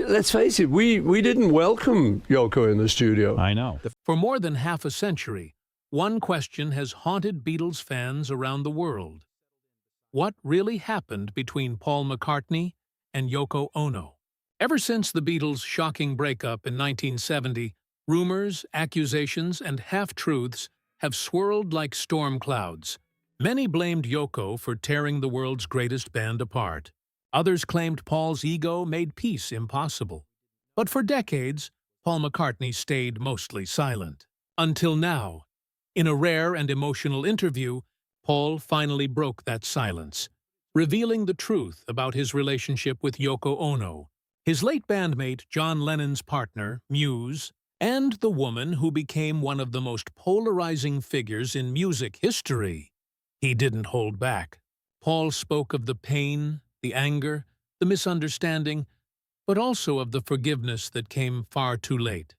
let's face it, we didn't welcome Yoko in the studio. I know. For more than half a century, one question has haunted Beatles fans around the world. What really happened between Paul McCartney and Yoko Ono? Ever since the Beatles' shocking breakup in 1970, rumors, accusations, and half-truths have swirled like storm clouds. Many blamed Yoko for tearing the world's greatest band apart. Others claimed Paul's ego made peace impossible. But for decades, Paul McCartney stayed mostly silent. Until now, in a rare and emotional interview, Paul finally broke that silence, revealing the truth about his relationship with Yoko Ono, his late bandmate John Lennon's partner, Muse, and the woman who became one of the most polarizing figures in music history. He didn't hold back. Paul spoke of the pain, the anger, the misunderstanding, but also of the forgiveness that came far too late.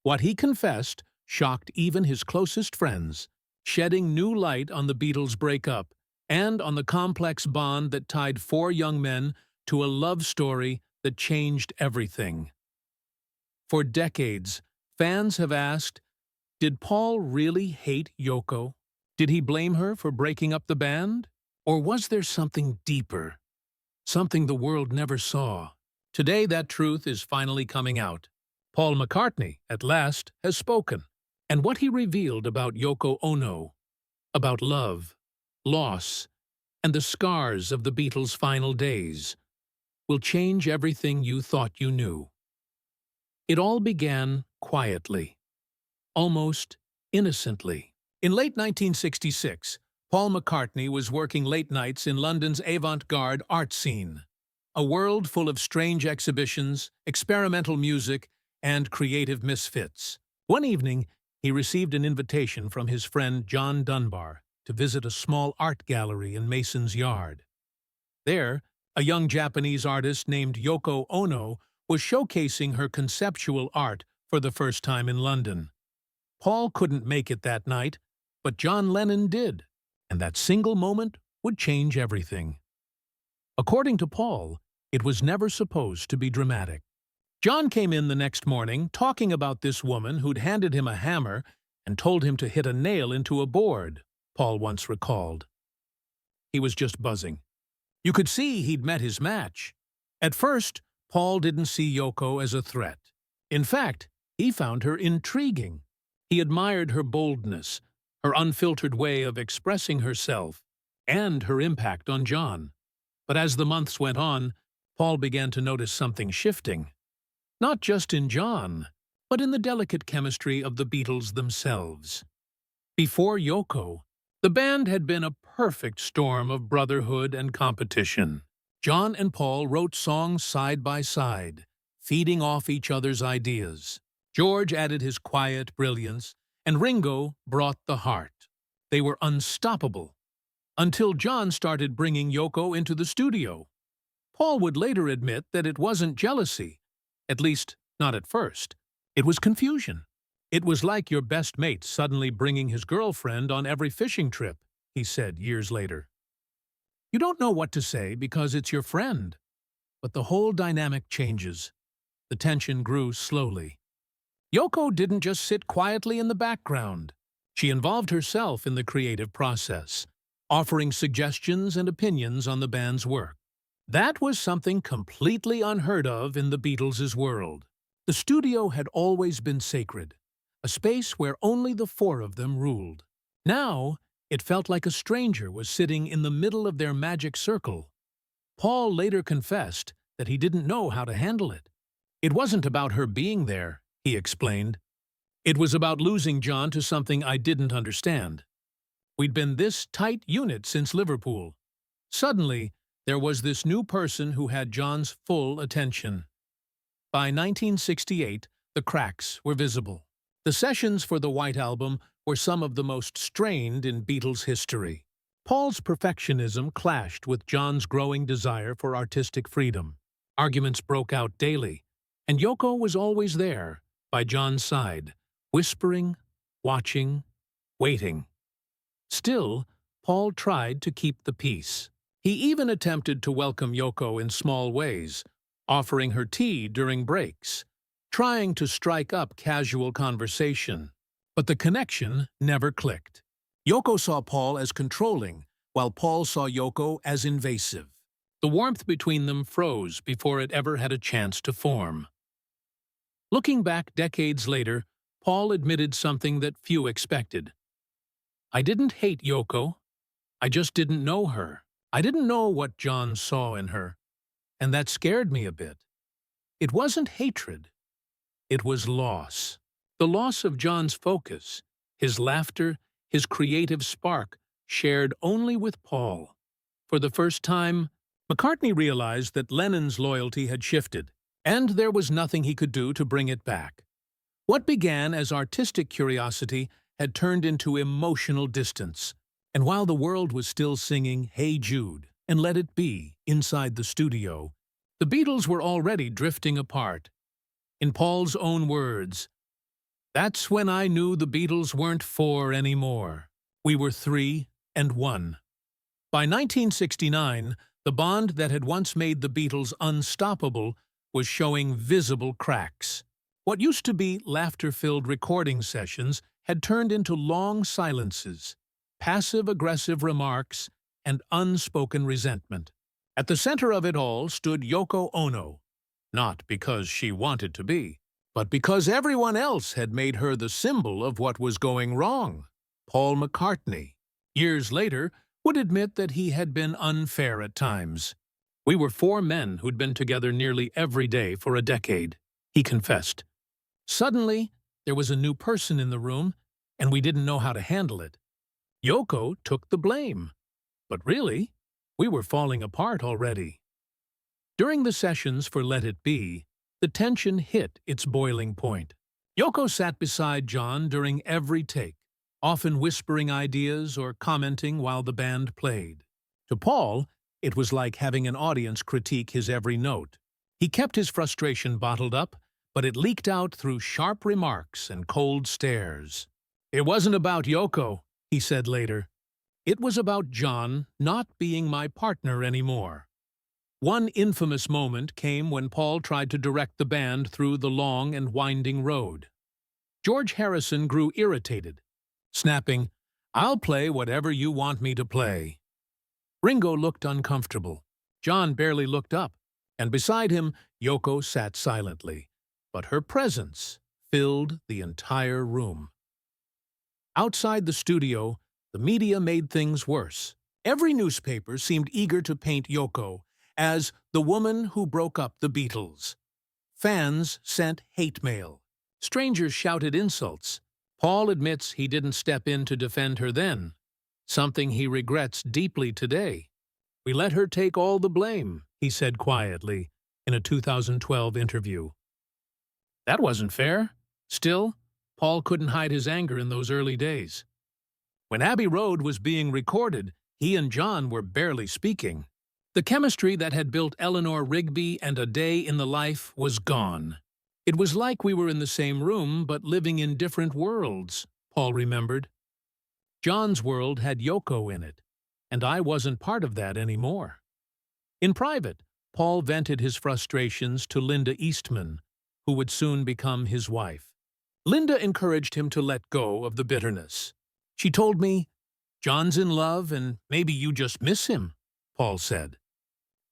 What he confessed shocked even his closest friends, shedding new light on the Beatles' breakup and on the complex bond that tied four young men to a love story that changed everything. For decades, fans have asked, did Paul really hate Yoko? Did he blame her for breaking up the band? Or was there something deeper? Something the world never saw? Today, that truth is finally coming out. Paul McCartney, at last, has spoken. And what he revealed about Yoko Ono, about love, loss, and the scars of the Beatles' final days, will change everything you thought you knew. It all began quietly, almost innocently. In late 1966, Paul McCartney was working late nights in London's avant-garde art scene, a world full of strange exhibitions, experimental music, and creative misfits. One evening, he received an invitation from his friend John Dunbar to visit a small art gallery in Mason's Yard. There, a young Japanese artist named Yoko Ono was showcasing her conceptual art for the first time in London. Paul couldn't make it that night, but John Lennon did, and that single moment would change everything. According to Paul, it was never supposed to be dramatic. John came in the next morning talking about this woman who'd handed him a hammer and told him to hit a nail into a board, Paul once recalled. He was just buzzing. You could see he'd met his match. At first, Paul didn't see Yoko as a threat. In fact, he found her intriguing. He admired her boldness, her unfiltered way of expressing herself, and her impact on John. But as the months went on, Paul began to notice something shifting. Not just in John, but in the delicate chemistry of the Beatles themselves. Before Yoko, the band had been a perfect storm of brotherhood and competition. John and Paul wrote songs side by side, feeding off each other's ideas. George added his quiet brilliance, and Ringo brought the heart. They were unstoppable, until John started bringing Yoko into the studio. Paul would later admit that it wasn't jealousy, at least not at first. It was confusion. It was like your best mate suddenly bringing his girlfriend on every fishing trip, he said years later. You don't know what to say because it's your friend. But the whole dynamic changes. The tension grew slowly. Yoko didn't just sit quietly in the background. She involved herself in the creative process, offering suggestions and opinions on the band's work. That was something completely unheard of in the Beatles' world. The studio had always been sacred, a space where only the four of them ruled. Now, it felt like a stranger was sitting in the middle of their magic circle. Paul later confessed that he didn't know how to handle it. It wasn't about her being there, he explained. It was about losing John to something I didn't understand. We'd been this tight unit since Liverpool. Suddenly, there was this new person who had John's full attention. By 1968, the cracks were visible. The sessions for the White Album were some of the most strained in Beatles history. Paul's perfectionism clashed with John's growing desire for artistic freedom. Arguments broke out daily, and Yoko was always there, by John's side, whispering, watching, waiting. Still, Paul tried to keep the peace. He even attempted to welcome Yoko in small ways, offering her tea during breaks, trying to strike up casual conversation. But the connection never clicked. Yoko saw Paul as controlling, while Paul saw Yoko as invasive. The warmth between them froze before it ever had a chance to form. Looking back decades later, Paul admitted something that few expected. "I didn't hate Yoko. I just didn't know her. I didn't know what John saw in her. And that scared me a bit. It wasn't hatred. It was loss. The loss of John's focus, his laughter, his creative spark, shared only with Paul. For the first time, McCartney realized that Lennon's loyalty had shifted, and there was nothing he could do to bring it back. What began as artistic curiosity had turned into emotional distance, and while the world was still singing Hey Jude and Let It Be inside the studio, the Beatles were already drifting apart. In Paul's own words, "That's when I knew the Beatles weren't four anymore. We were 3 and 1. By 1969, the bond that had once made the Beatles unstoppable was showing visible cracks. What used to be laughter-filled recording sessions had turned into long silences, passive-aggressive remarks, and unspoken resentment. At the center of it all stood Yoko Ono, not because she wanted to be, but because everyone else had made her the symbol of what was going wrong. Paul McCartney, years later, would admit that he had been unfair at times. "We were 4 men who'd been together nearly every day for a decade," he confessed. "Suddenly, there was a new person in the room, and we didn't know how to handle it. Yoko took the blame. But really, we were falling apart already." During the sessions for Let It Be, the tension hit its boiling point. Yoko sat beside John during every take, often whispering ideas or commenting while the band played. To Paul, it was like having an audience critique his every note. He kept his frustration bottled up, but it leaked out through sharp remarks and cold stares. "It wasn't about Yoko," he said later. "It was about John not being my partner anymore." One infamous moment came when Paul tried to direct the band through the long and winding road. George Harrison grew irritated, snapping, "I'll play whatever you want me to play." Ringo looked uncomfortable. John barely looked up, and beside him, Yoko sat silently. But her presence filled the entire room. Outside the studio, the media made things worse. Every newspaper seemed eager to paint Yoko as the woman who broke up the Beatles. Fans sent hate mail. Strangers shouted insults. Paul admits he didn't step in to defend her then, something he regrets deeply today. "We let her take all the blame," he said quietly in a 2012 interview. That wasn't fair. Still, Paul couldn't hide his anger in those early days. When Abbey Road was being recorded, he and John were barely speaking. The chemistry that had built Eleanor Rigby and A Day in the Life was gone. "It was like we were in the same room but living in different worlds," Paul remembered. John's world had Yoko in it, and I wasn't part of that anymore. In private, Paul vented his frustrations to Linda Eastman, who would soon become his wife. Linda encouraged him to let go of the bitterness. "She told me, 'John's in love and maybe you just miss him,'" Paul said.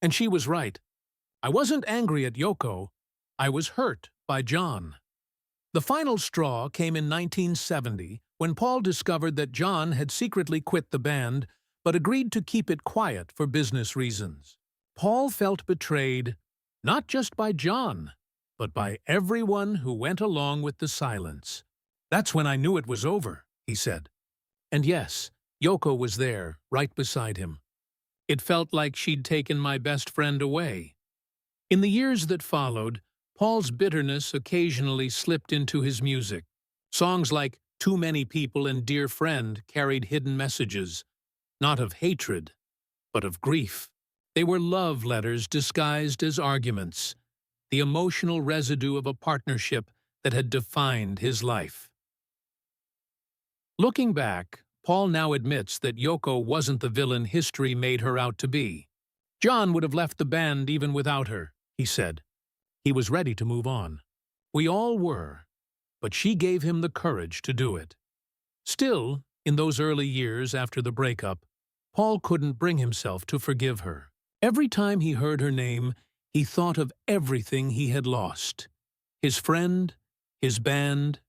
And she was right. I wasn't angry at Yoko. I was hurt by John. The final straw came in 1970 when Paul discovered that John had secretly quit the band but agreed to keep it quiet for business reasons. Paul felt betrayed, not just by John, but by everyone who went along with the silence. "That's when I knew it was over," he said. And yes, Yoko was there, right beside him. It felt like she'd taken my best friend away. In the years that followed, Paul's bitterness occasionally slipped into his music. Songs like Too Many People and Dear Friend carried hidden messages, not of hatred, but of grief. They were love letters disguised as arguments, the emotional residue of a partnership that had defined his life. Looking back, Paul now admits that Yoko wasn't the villain history made her out to be. John would have left the band even without her, he said. He was ready to move on. We all were, but she gave him the courage to do it. Still, in those early years after the breakup, Paul couldn't bring himself to forgive her. Every time he heard her name, he thought of everything he had lost. His friend, his band,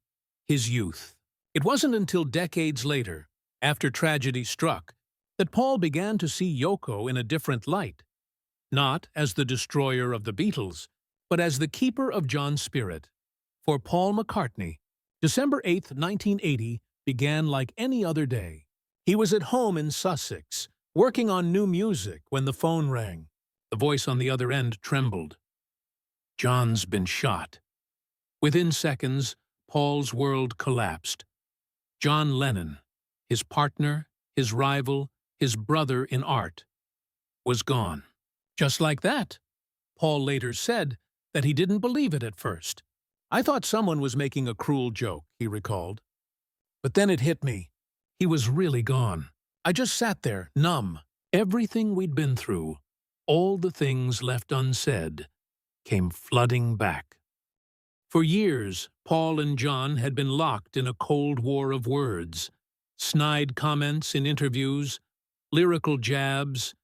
his youth. It wasn't until decades later, after tragedy struck, that Paul began to see Yoko in a different light. Not as the destroyer of the Beatles, but as the keeper of John's spirit. For Paul McCartney, December 8, 1980, began like any other day. He was at home in Sussex, working on new music when the phone rang. The voice on the other end trembled. "John's been shot." Within seconds, Paul's world collapsed. John Lennon, his partner, his rival, his brother in art, was gone. Just like that. Paul later said that he didn't believe it at first. "I thought someone was making a cruel joke," he recalled. "But then it hit me. He was really gone. I just sat there, numb. Everything we'd been through, all the things left unsaid, came flooding back." For years, Paul and John had been locked in a cold war of words, snide comments in interviews, lyrical jabs,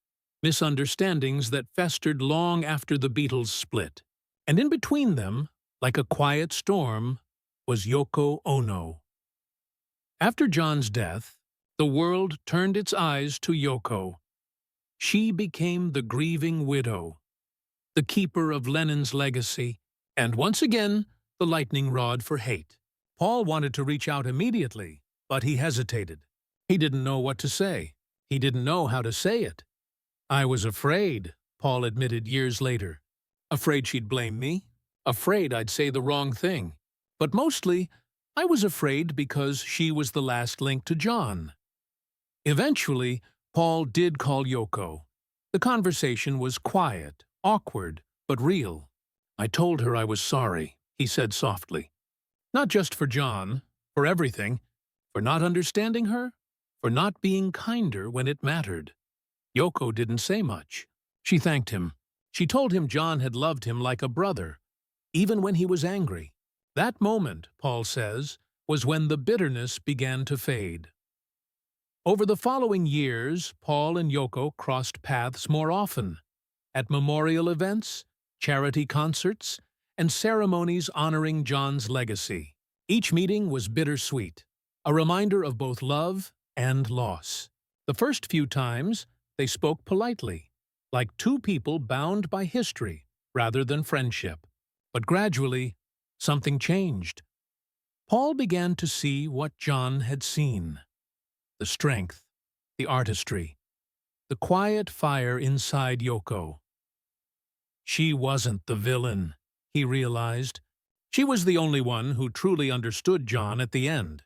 misunderstandings that festered long after the Beatles split. And in between them, like a quiet storm, was Yoko Ono. After John's death, the world turned its eyes to Yoko. She became the grieving widow, the keeper of Lennon's legacy, and once again, the lightning rod for hate. Paul wanted to reach out immediately, but he hesitated. He didn't know what to say. He didn't know how to say it. "I was afraid," Paul admitted years later. "Afraid she'd blame me. Afraid I'd say the wrong thing. But mostly, I was afraid because she was the last link to John." Eventually, Paul did call Yoko. The conversation was quiet, awkward, but real. "I told her I was sorry," he said softly. "Not just for John, for everything, for not understanding her, for not being kinder when it mattered." Yoko didn't say much. She thanked him. She told him John had loved him like a brother, even when he was angry. That moment, Paul says, was when the bitterness began to fade. Over the following years, Paul and Yoko crossed paths more often, at memorial events, charity concerts, and ceremonies honoring John's legacy. Each meeting was bittersweet, a reminder of both love and loss. The first few times, they spoke politely, like two people bound by history rather than friendship. But gradually, something changed. Paul began to see what John had seen. The strength, the artistry, the quiet fire inside Yoko. She wasn't the villain, he realized. She was the only one who truly understood John at the end.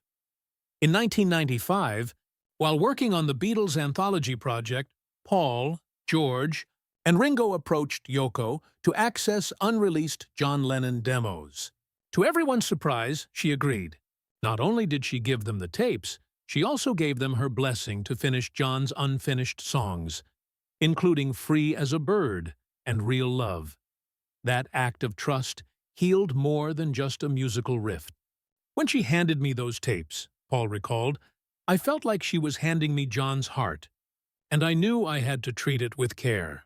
In 1995, while working on the Beatles anthology project, Paul, George, and Ringo approached Yoko to access unreleased John Lennon demos. To everyone's surprise, she agreed. Not only did she give them the tapes, she also gave them her blessing to finish John's unfinished songs, including Free as a Bird and Real Love. That act of trust healed more than just a musical rift. "When she handed me those tapes," Paul recalled, "I felt like she was handing me John's heart, and I knew I had to treat it with care."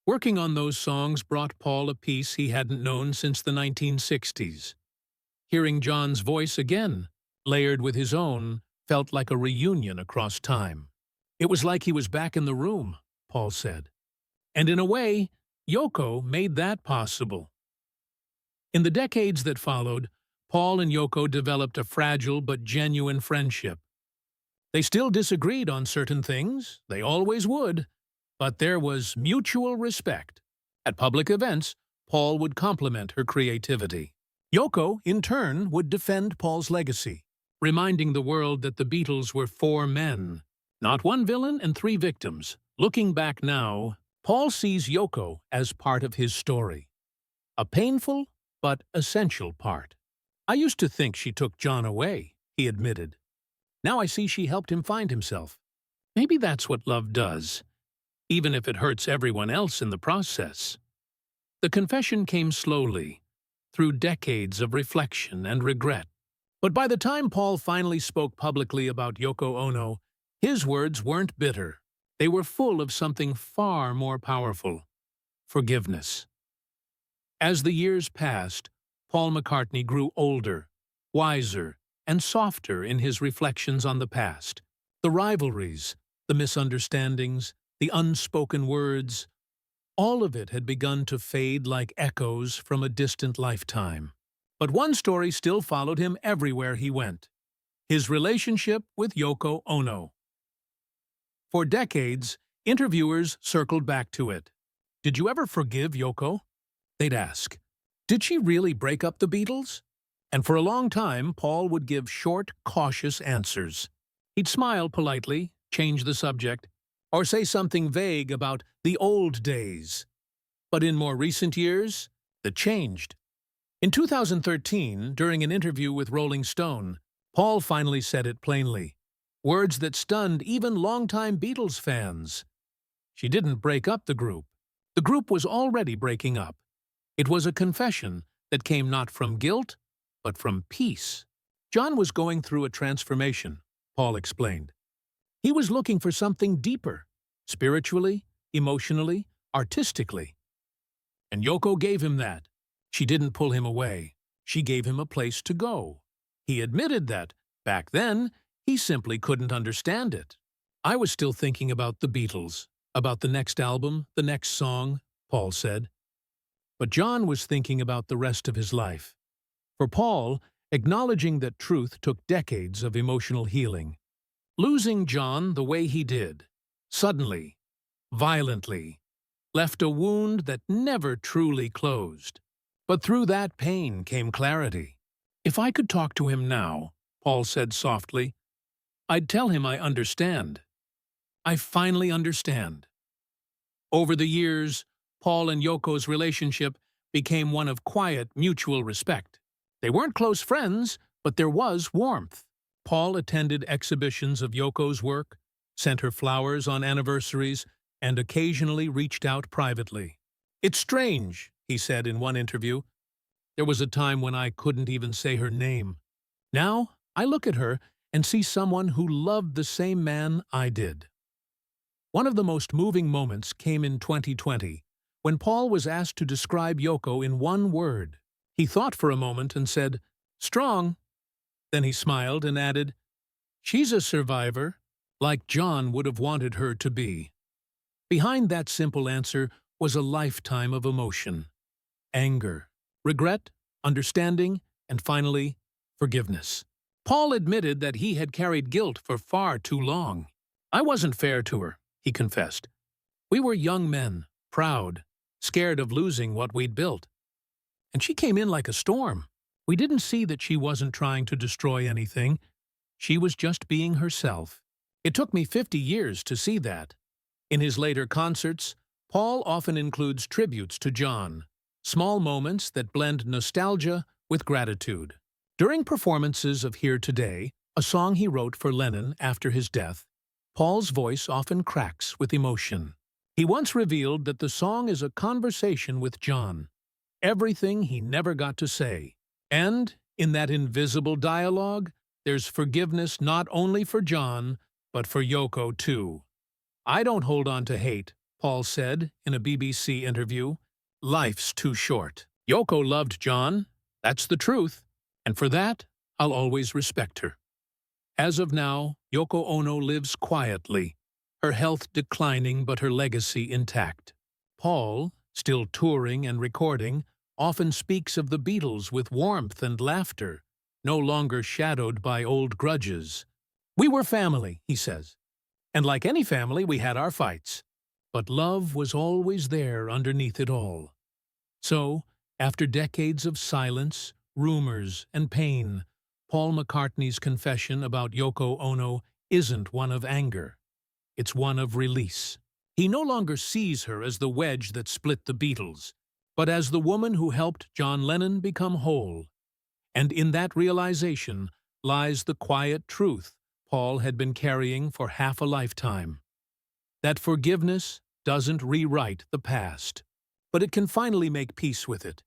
Working on those songs brought Paul a peace he hadn't known since the 1960s. Hearing John's voice again, layered with his own, felt like a reunion across time. "It was like he was back in the room," Paul said. And in a way, Yoko made that possible. In the decades that followed, Paul and Yoko developed a fragile but genuine friendship. They still disagreed on certain things, they always would, but there was mutual respect. At public events, Paul would compliment her creativity. Yoko, in turn, would defend Paul's legacy, reminding the world that the Beatles were four men, not one villain and three victims. Looking back now, Paul sees Yoko as part of his story. A painful but essential part. "I used to think she took John away," he admitted. "Now I see she helped him find himself. Maybe that's what love does, even if it hurts everyone else in the process." The confession came slowly, through decades of reflection and regret. But by the time Paul finally spoke publicly about Yoko Ono, his words weren't bitter. They were full of something far more powerful: forgiveness. As the years passed, Paul McCartney grew older, wiser, and softer in his reflections on the past. The rivalries, the misunderstandings, the unspoken words, all of it had begun to fade like echoes from a distant lifetime. But one story still followed him everywhere he went: his relationship with Yoko Ono. For decades, interviewers circled back to it. "Did you ever forgive Yoko?" they'd ask. "Did she really break up the Beatles?" And for a long time, Paul would give short, cautious answers. He'd smile politely, change the subject, or say something vague about the old days. But in more recent years, that changed. In 2013, during an interview with Rolling Stone, Paul finally said it plainly. Words that stunned even longtime Beatles fans. She didn't break up the group. The group was already breaking up. It was a confession that came not from guilt, but from peace. John was going through a transformation, Paul explained. He was looking for something deeper, spiritually, emotionally, artistically. And Yoko gave him that. She didn't pull him away. She gave him a place to go. He admitted that, back then, he simply couldn't understand it. "I was still thinking about the Beatles, about the next album, the next song," Paul said. But John was thinking about the rest of his life. For Paul, acknowledging that truth took decades of emotional healing. Losing John the way he did, suddenly, violently, left a wound that never truly closed. But through that pain came clarity. "If I could talk to him now," Paul said softly, "I'd tell him I understand. I finally understand." Over the years, Paul and Yoko's relationship became one of quiet, mutual respect. They weren't close friends, but there was warmth. Paul attended exhibitions of Yoko's work, sent her flowers on anniversaries, and occasionally reached out privately. "It's strange," he said in one interview. "There was a time when I couldn't even say her name. Now, I look at her and see someone who loved the same man I did." One of the most moving moments came in 2020, when Paul was asked to describe Yoko in one word. He thought for a moment and said, "Strong." Then he smiled and added, "She's a survivor, like John would have wanted her to be." Behind that simple answer was a lifetime of emotion: anger, regret, understanding, and finally, forgiveness. Paul admitted that he had carried guilt for far too long. "I wasn't fair to her," he confessed. "We were young men, proud, scared of losing what we'd built. And she came in like a storm. We didn't see that she wasn't trying to destroy anything. She was just being herself. It took me 50 years to see that." In his later concerts, Paul often includes tributes to John, small moments that blend nostalgia with gratitude. During performances of Here Today, a song he wrote for Lennon after his death, Paul's voice often cracks with emotion. He once revealed that the song is a conversation with John, everything he never got to say. And, in that invisible dialogue, there's forgiveness not only for John, but for Yoko too. "I don't hold on to hate," Paul said in a BBC interview. "Life's too short. Yoko loved John, that's the truth, and for that, I'll always respect her." As of now, Yoko Ono lives quietly, her health declining but her legacy intact. Paul, still touring and recording, often speaks of the Beatles with warmth and laughter, no longer shadowed by old grudges. "We were family," he says. "And like any family, we had our fights. But love was always there underneath it all." So, after decades of silence, rumors, and pain, Paul McCartney's confession about Yoko Ono isn't one of anger. It's one of release. He no longer sees her as the wedge that split the Beatles, but as the woman who helped John Lennon become whole. And in that realization lies the quiet truth Paul had been carrying for half a lifetime: that forgiveness doesn't rewrite the past. but it can finally make peace with it.